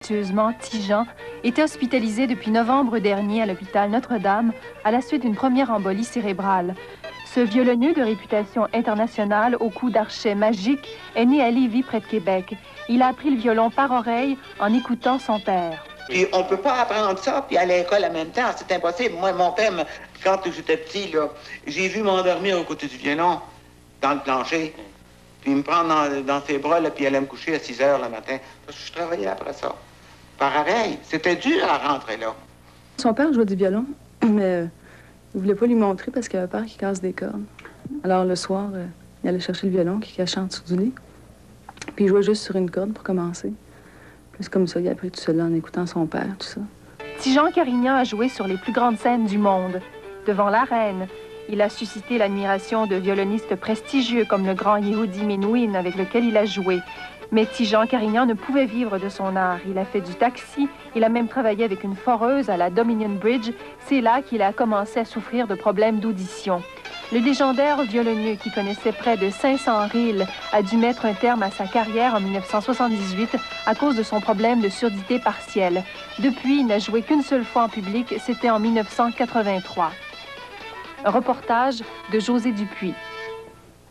affectueusement Tijan, était hospitalisé depuis novembre dernier à l'hôpital Notre-Dame à la suite d'une première embolie cérébrale. Ce violoneux de réputation internationale au coup d'archet magique est né à Lévis, près de Québec. Il a appris le violon par oreille en écoutant son père. Puis on peut pas apprendre ça puis aller à l'école en même temps, c'est impossible. Moi, mon père, quand j'étais petit, là, j'ai vu m'endormir aux côtés du violon, dans le plancher, puis me prendre dans ses bras, là, puis aller me coucher à 6 heures le matin. Parce que je travaillais après ça. Par oreille, c'était dur à rentrer là. Son père jouait du violon, mais il voulait pas lui montrer parce qu'il avait peur qu'il casse des cordes. Alors le soir, il allait chercher le violon qu'il cachait en dessous du lit, puis il jouait juste sur une corde pour commencer. C'est comme ça, il a appris tout seul en écoutant son père, tout ça. Tijan Carignan a joué sur les plus grandes scènes du monde. Devant la reine, il a suscité l'admiration de violonistes prestigieux comme le grand Yehudi Menuhin avec lequel il a joué. Mais Tijan Carignan ne pouvait vivre de son art. Il a fait du taxi, il a même travaillé avec une foreuse à la Dominion Bridge. C'est là qu'il a commencé à souffrir de problèmes d'audition. Le légendaire violoneux, qui connaissait près de 500 rilles, a dû mettre un terme à sa carrière en 1978 à cause de son problème de surdité partielle. Depuis, il n'a joué qu'une seule fois en public, c'était en 1983. Un reportage de José Dupuis.